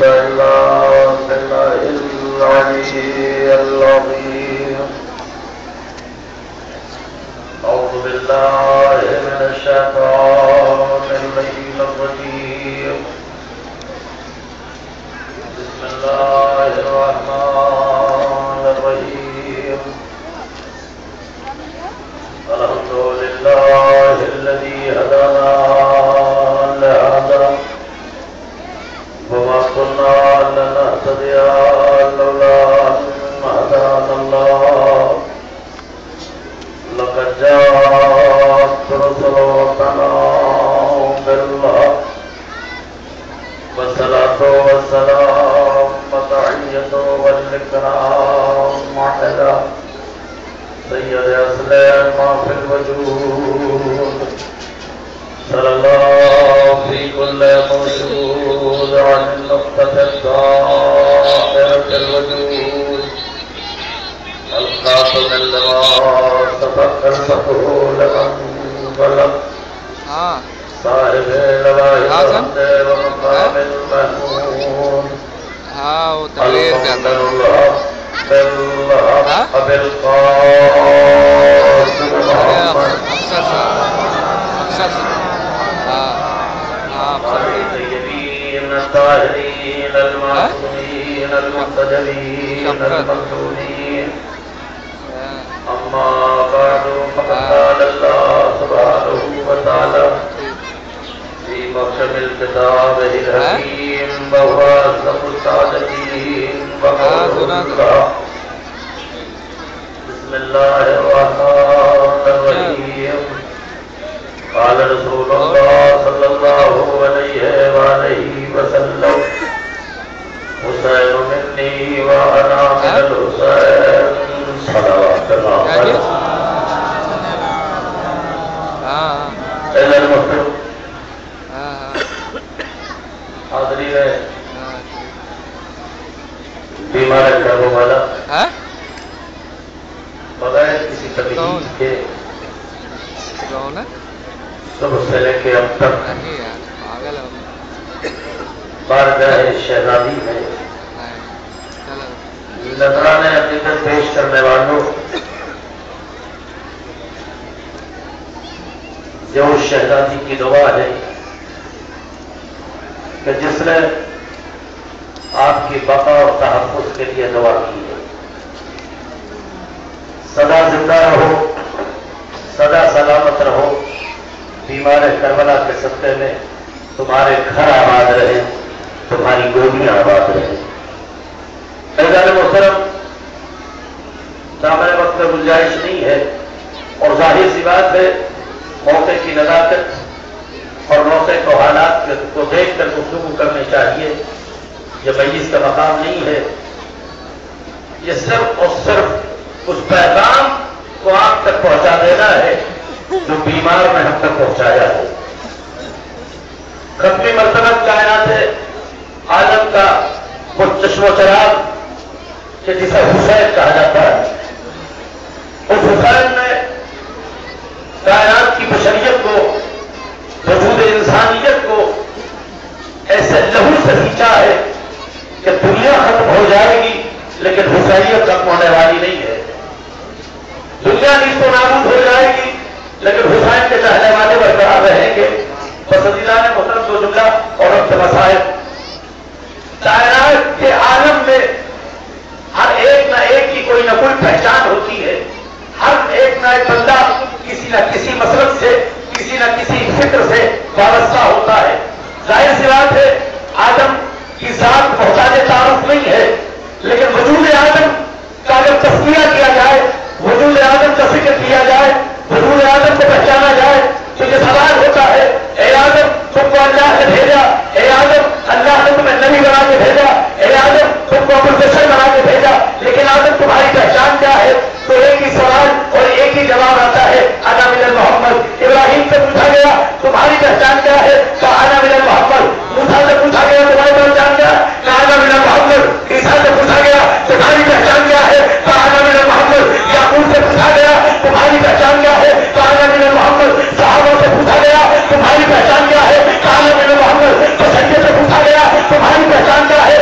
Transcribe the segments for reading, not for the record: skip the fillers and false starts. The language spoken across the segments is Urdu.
إلا بالله العلي العظيم. أعوذ بالله من الشيطان اللعين الرجيم. بسم الله الرحمن الرحيم. الحمد لله الذي هدانا لهذا وما كنا لنهتدي لولا أن هدانا الله. لقد جاءت رسلنا بالحق والصلاة والسلام والتحية والإكرام على سيد أسلام في الوجود صلى الله في كل موجود عن النقطة الظاهرة الوجود الخاتم لما سبق الفضول من بلغ صاحب الوحيد ومقام المحمود المقبل الله بالحق بالقاسم محمد الطيبين الطاهرين المعصومين المقتدرين الممدودين. أما بعد فقد قال الله سبحانه وتعالى في محكم الكتاب الحكيم وهو أصدق الصادقين وقول الله. بسم الله الرحمن الرحيم. قال رسول الله صلى الله عليه وآله وسلم حسين مني وأنا من الحسين صلوات الله عليه. إلا المحترم حاضرین ہے بیمار کرنے والا بغیر کسی تکلیف کے صبح سے لے کے اب تک بارگاہ شہزادی میں نذرانہ عقیدت پیش کرنے والوں جو اس شہزادی کی دعا ہے کہ جس نے آپ کی بقا اور تحفظ کے لیے دعا کی ہے. سدا زندہ رہو، سدا سلامت رہو. بیمار کربلا کے صدقے میں تمہارے گھر آباد رہے، تمہاری گودیاں آباد رہے. عزیزان محترم، دامن وقت میں گنجائش نہیں ہے اور ظاہر سی بات ہے موقع کی نزاکت اور موقع کو حالات کو دیکھ کر گفتگو کرنی چاہیے. یہ مجلس کا مقام نہیں ہے. یہ صرف اور صرف اس پیغام کو آپ تک پہنچا دینا ہے جو بیمار میں ہم تک پہنچایا ہے. ختمی مرتبہ کائنات عالم کا وہ چشم و چراغ کہ جسے حسین کہا جاتا ہے، اس حسین نے کائنات کی بشریت کو، وجود انسانیت کو ایسے لہو سے کھینچا ہے کہ دنیا ختم ہو جائے گی لیکن حسینیت ختم ہونے والی نہیں ہے. دنیا نیست و نابود ہو جائے گی لیکن حسین کے چاہنے والے برقرار رہیں گے. پسندیدہ نے محترم دو جملہ اور ربط مسائل. کائنات کے عالم میں ہر ایک نہ ایک کی کوئی نہ کوئی پہچان ہوتی ہے. ہر ایک نہ ایک بندہ کسی نہ کسی مسلک سے، کسی نہ کسی فکر سے وابستہ ہوتا ہے. ظاہر سی بات ہے آدم کی ذات محتاج تعارف نہیں ہے، لیکن وجود آدم کا اگر تذکیہ کیا جائے، وجود آدم کا ذکر کیا جائے، وجود آدم کو پہچانا جائے تو یہ سوال ہوتا ہے اے آدم تم کو اللہ نے بھیجا، اے آدم اللہ نے تمہیں نبی بنا کے بھیجا، اے آدم تم کو پروفیسر بنا کے بھیجا، لیکن آدم تمہاری پہچان کیا ہے؟ تو ایک ہی سوال اور ایک ہی جواب آتا ہے انا من محمد. ابراہیم سے پوچھا گیا تمہاری پہچان کیا ہے؟ تو انا من محمد. موسیٰ سے پوچھا گیا تمہاری پہچان کیا ہے؟ انا من محمد. عیسیٰ سے پوچھا گیا تمہاری پہچان کیا ہے؟ تو انا من محمد. یعقوب سے پوچھا گیا تمہاری پہچان کیا ہے؟ تو انا من محمد. صحابہ سے پوچھا گیا تمہاری پہچان کیا ہے؟ تو انا من محمد. تو سید سے پوچھا گیا تمہاری پہچان کیا ہے؟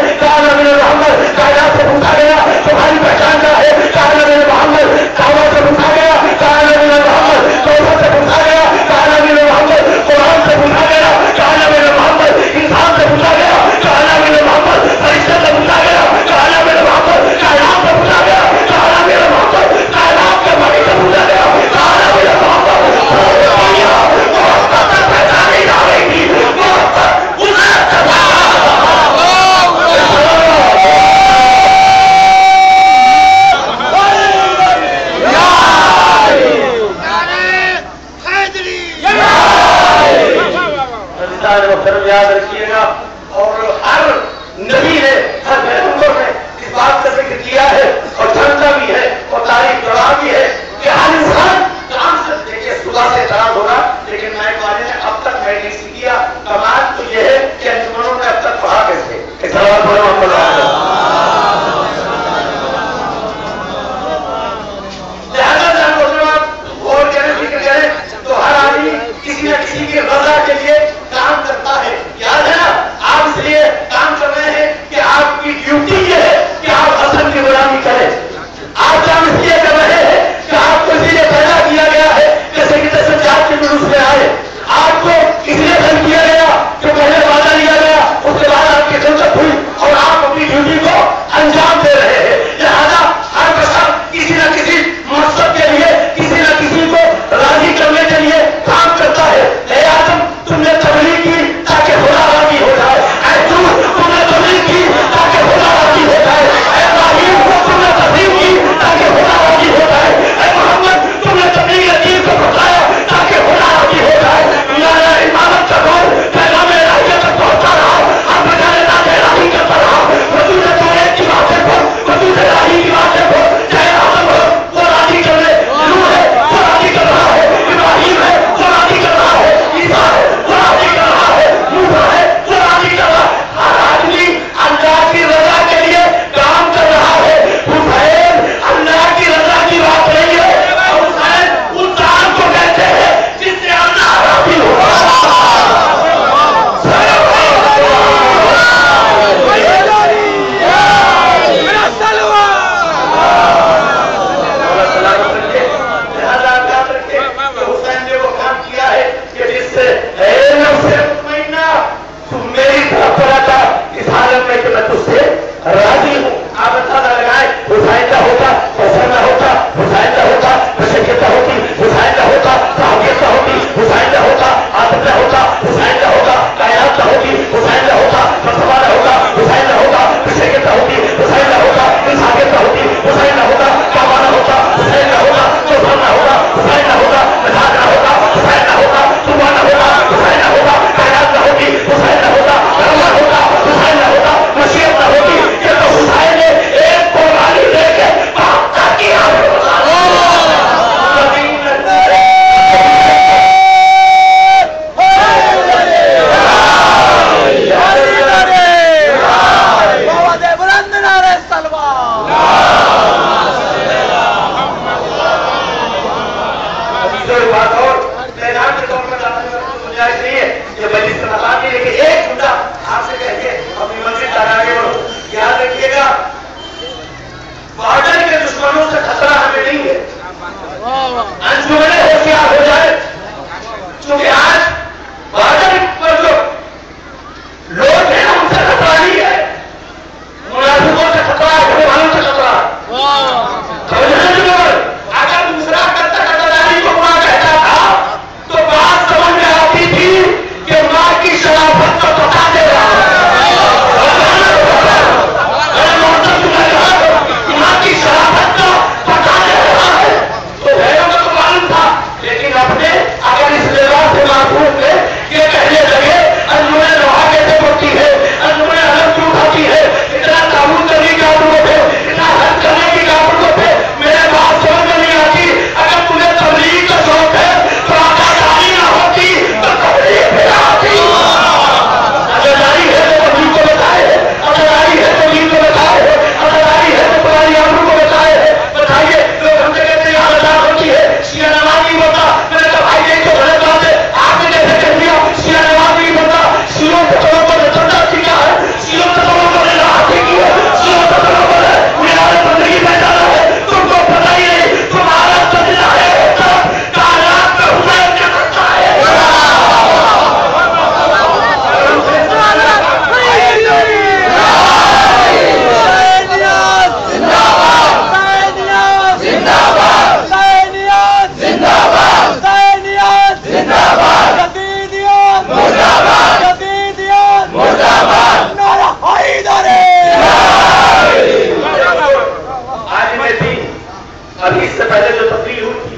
ابھی اس سے پہلے جو تبدیلی ہوئی تھی،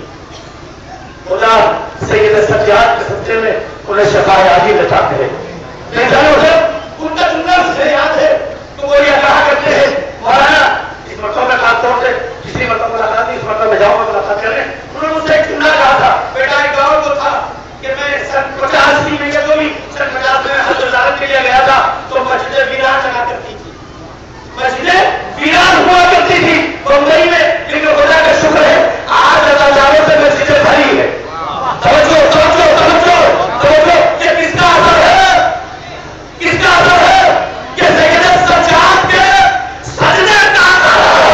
خدا سید سجاد کے سبزے میں انہیں شفاء عاجل چاہتے ہیں. ان کا جملہ مجھے یاد ہے تو وہ یہ کہا کرتے ہیں، مولانا اس مرتبہ میں خاص طور سے کسی مرتبہ ملاقات نہیں، اس مرتبہ میں جاؤں گا ملاقات کرنے. انہوں نے مجھ سے ایک جملہ کہا تھا، بیٹا ایک دور وہ تھا کہ میں سن 85 میں یا 50 میں حج وزارت کے لیے گیا تھا تو مسجدیں ویران لگا کرتی تھی، مسجدیں ویران ہوا کرتی تھی بمبئی میں. لیکن خدا کا شکر ہے آج اللہ تعالیٰ سے مسجدیں بھری ہے. توجہ توجہ توجہ توجہ، یہ کس کا اثر ہے؟ کس کا اثر ہے؟ یہ سید سجاد کے سجدے کا اثر ہے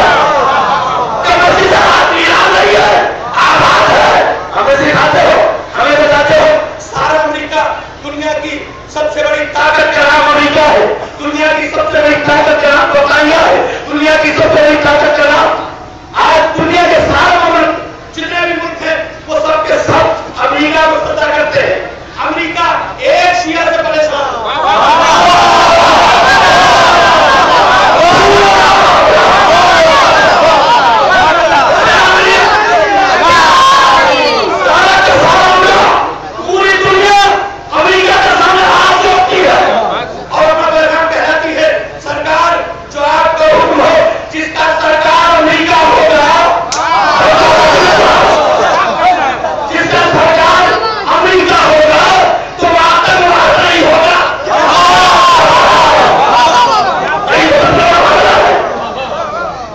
کہ مسجد آج ویران نہیں ہے، آباد ہے. ہمیں سکھاتے ہو، ہمیں بتاتے ہو سارا امریکہ دنیا کی سب سے بڑی طاقت کا نام امریکہ ہے، دنیا کی سب سے بڑی طاقت کا نام برطانیہ ہے، دنیا کی سب سے بڑی طاقت کا نام آج دنیا کے سارے ملک جتنے بھی ملک ہیں وہ سب کے سب امریکہ کو صدر کرتے ہیں. امریکہ ایک شیعہ سے پریشان پوری دنیا امریکہ کے سامنے ہاتھ جوڑتی ہے اور اپنا پیغام کہلاتی ہے. سرکار جو آپ کا حکم ہو، جس کا سرکار امریکہ ہوگا، جس کا سرکار امریکہ ہوگا تو آتنکواد نہیں ہوگا.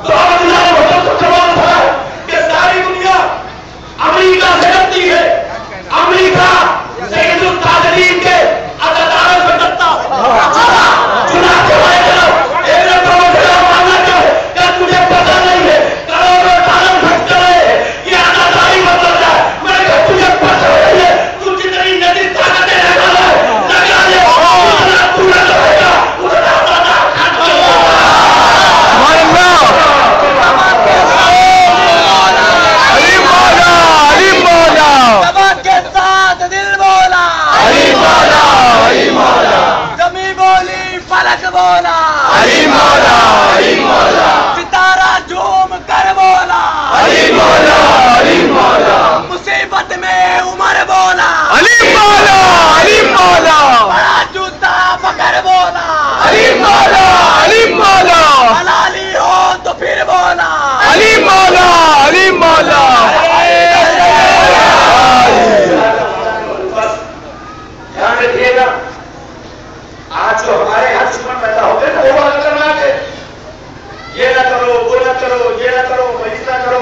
تو کہ ساری دنیا امریکہ سے ڈرتی ہے. امریکہ سید التاجرین کے عدالت میں ڈرتا ہے. چنانچہ مجھے پتا نہیں ہے کروڑوں ڈالر خرچ کرے یہ اداداری بدل جائے. میں نے کہا تجھے پتا نہیں ہے تو جتنی ندی طاقتیں لگا لے اتنا پورا رہے گا اتنا زیادہ خرچ کے ساتھ دل بولا، زمین بولی فلک بولا، ستارہ جھوم کر بولا، مصیبت میں عمر بولا، بڑا جوتا فخر بولا، حلالی ہو تو پھر بولا. بس دھیان رکھیے گا، آج جو ہمارے یہاں دشمن پیدا ہو گئے نا وہ بڑا خطرناک ہے. یہ نہ کرو، وہ نہ کرو، یہ نہ کرو، مجلس نہ کرو.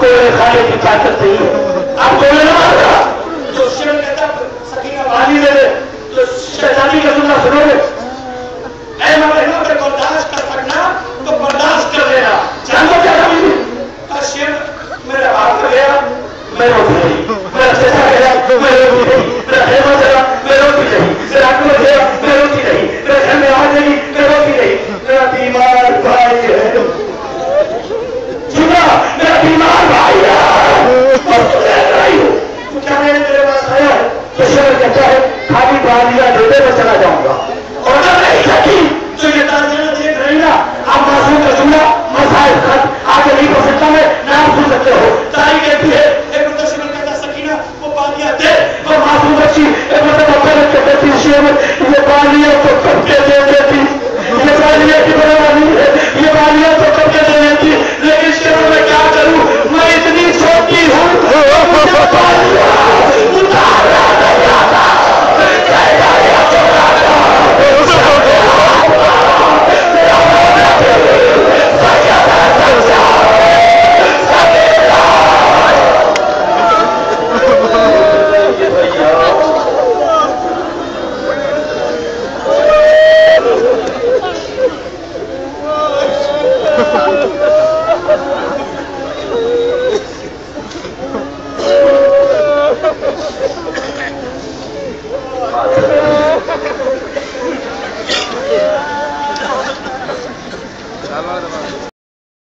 کوڑے کھانے کی طاقت نہیں ہے. اب کوڑے نہ مار رہا. جو شیر کہتا سکینہ پانی دے دے تو شیطانی کا جملہ سنو گے. اے مہینوں پہ برداشت کر سکنا تو برداشت کر لینا. جانو کیا تھا شیر میرا ہاتھ گیا میں روٹی نہیں, میرا پیسہ گیا میں روٹی نہیں, میرا خیمہ گیا میں روٹی نہیں, میرا گھر گیا میں روٹی نہیں, میرے گھر میں آگ لگی میں روٹی نہیں, میرا بیمار بھائی ہے سنا, میرا بیمار بھائی ہے اور تو رہ رہی ہو. تو کیا میں نے میرے پاس آیا ہے تو شیر کہتا ہے خالی بالیاں دے دے میں چلا جاؤں گا. اور اگر نہیں سکی تو یہ تاجرہ دیکھ رہی نا آپ معصوم کا جملہ مسائل خط آگے نہیں پڑھ سکتا میں آپ سن سکتے ہو. تاریخ کہتی ہے ایک متصل کہتا سکینہ وہ بالیاں دے تو معصوم بچی ایک مطلب پہلے کہتے تھی شیر میں یہ بالیاں تو کب کے دے دیتی, یہ بالیاں کی برابری ہے, یہ بالیاں تو کب کے دے دیتی, لیکن شیر میں کیا کروں میں اتنی چھوٹی ہوں مجھے بالیاں اتارا نہیں آتا.